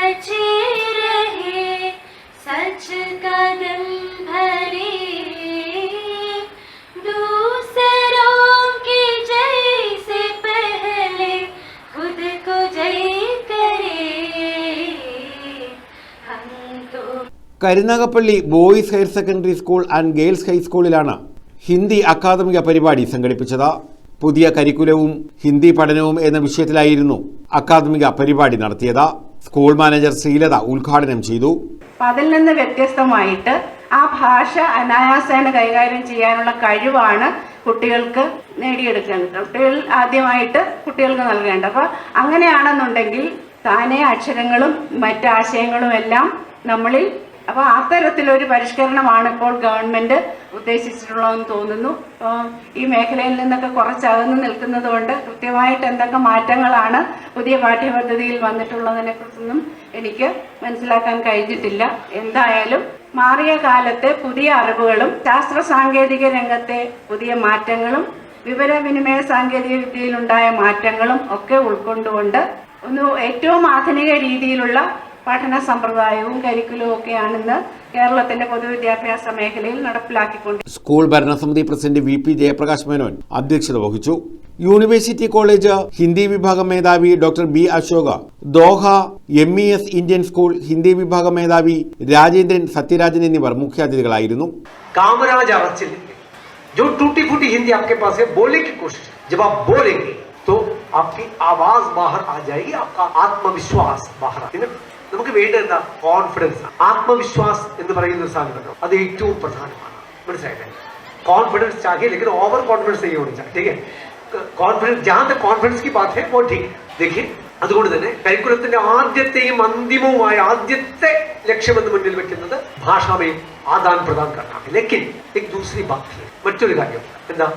बचे रहे सच कदम भरे दूसरों के जैसे पहले खुद को जय करे हम तो Karunagappally boys higher secondary school and girls ഹൈസ്കൂളിലാണ് ഹിന്ദി അക്കാദമിക പരിപാടി സംഘടിപ്പിച്ചത്. പുതിയ കരിക്കുലവും ഹിന്ദി പഠനവും എന്ന വിഷയത്തിലായിരുന്നു അക്കാദമിക പരിപാടി നടത്തിയത്. സ്കൂൾ മാനേജർ ശ്രീലത ഉദ്ഘാടനം ചെയ്തു. അതിൽ നിന്ന് വ്യത്യസ്തമായിട്ട് ആ ഭാഷ അനായാസേന കൈകാര്യം ചെയ്യാനുള്ള കഴിവാണ് കുട്ടികൾക്ക് നേടിയെടുക്കേണ്ടത്. കുട്ടികൾ ആദ്യമായിട്ട് കുട്ടികൾക്ക് നൽകേണ്ടത്. അപ്പോൾ അങ്ങനെയാണെന്നുണ്ടെങ്കിൽ താനേ അക്ഷരങ്ങളും മറ്റാശയങ്ങളും എല്ലാം നമ്മളിൽ. അപ്പോൾ അത്തരത്തിലൊരു പരിഷ്കരണമാണ് ഇപ്പോൾ ഗവൺമെന്റ് ഉദ്ദേശിച്ചിട്ടുള്ളതെന്ന് തോന്നുന്നു. ഈ മേഖലയിൽ നിന്നൊക്കെ കുറച്ചകന്ന് നിൽക്കുന്നത് കൊണ്ട് കൃത്യമായിട്ട് എന്തൊക്കെ മാറ്റങ്ങളാണ് പുതിയ പാഠ്യപദ്ധതിയിൽ വന്നിട്ടുള്ളതിനെ കുറിച്ചൊന്നും എനിക്ക് മനസ്സിലാക്കാൻ കഴിഞ്ഞിട്ടില്ല. എന്തായാലും മാറിയ കാലത്തെ പുതിയ അറിവുകളും ശാസ്ത്ര സാങ്കേതിക രംഗത്തെ പുതിയ മാറ്റങ്ങളും വിവരവിനിമയ സാങ്കേതിക വിദ്യയിലുണ്ടായ മാറ്റങ്ങളും ഒക്കെ ഉൾക്കൊണ്ടുകൊണ്ട് ഏറ്റവും ആധുനിക രീതിയിലുള്ള പഠന സമ്പ്രദായവും കരിക്കുലവും ഒക്കെയാണെന്ന് കേരളത്തിന്റെ പൊതുവിദ്യാഭ്യാസ മേഖലയിൽ നടപ്പിലാക്കിക്കൊണ്ട്. സ്കൂൾ ഭരണസമിതി president V P Jayaprakash Menon അധ്യക്ഷത വഹിച്ചു. യൂണിവേഴ്സിറ്റി കോളേജ് ഹിന്ദി വിഭാഗം മേധാവി doctor B Ashoka, Doha MES Indian school Hindi വിഭാഗം മേധാവി രാജേന്ദ്രൻ സത്യരാജൻ എന്നിവർ മുഖ്യാതിഥികളായിരുന്നു. कामराज अरचिल जो टूटी फूटी हिंदी आपके पास है बोलने की कोशिश, जब आप बोलेंगे तो आपकी आवाज बाहर आ जाएगी, आपका आत्मविश्वास बाहर आएगा. നമുക്ക് വേണ്ടത് കോൺഫിഡൻസ്, ആത്മവിശ്വാസ് എന്ന് പറയുന്ന ഒരു സാധനം അത് ഏറ്റവും പ്രധാനമാണ്. മനസ്സിലായില്ലേ? कॉन्फिडेंस चाहिए लेकिन ओवर कॉन्फिडेंस नहीं होनी चाहिए. ठीक है, कॉन्फिडेंस जहां तक कॉन्फिडेंस की बात है वो ठीक है. देखिए അതുകൊണ്ട് തന്നെ കരിക്കുലത്തിന്റെ ആദ്യത്തെയും അന്തിമവുമായ ആദ്യത്തെ ലക്ഷ്യമെന്ന് മുന്നിൽ വെക്കുന്നത് ഭാഷാമേ ആദാൻ പ്രദാൻ കർണാണ്. ലേക്കിൻ एक दूसरी बात है, മറ്റൊരു കാര്യം എന്താ,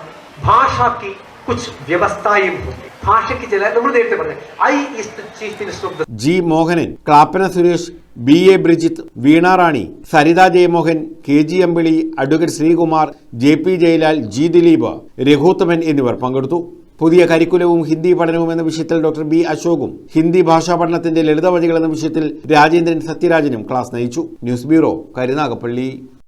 ഭാഷയ്ക്ക് कुछ വ്യവസ്ഥയും ഉണ്ട്. ഭാഷയ്ക്ക് ചില നമ്മൾ നേരത്തെ പറഞ്ഞു I is the chief minister of the G Mohanan, Clappana Suresh, BA Brijith, Veena Rani, Saritha Jayamohan, KG Ambili, advocate Sreekumar, JP Jayalal, G Dileep, Raghuthaman എന്നിവർ പങ്കെടുത്തു. പുതിയ കരിക്കുലവും ഹിന്ദി പഠനവും എന്ന വിഷയത്തിൽ ഡോക്ടർ B അശോകും ഹിന്ദി ഭാഷാ പഠനത്തിന്റെ ലളിതവഴികൾ എന്ന വിഷയത്തിൽ രാജേന്ദ്രൻ സത്യരാജനും ക്ലാസ് നയിച്ചു. News bureau, Karunagappally.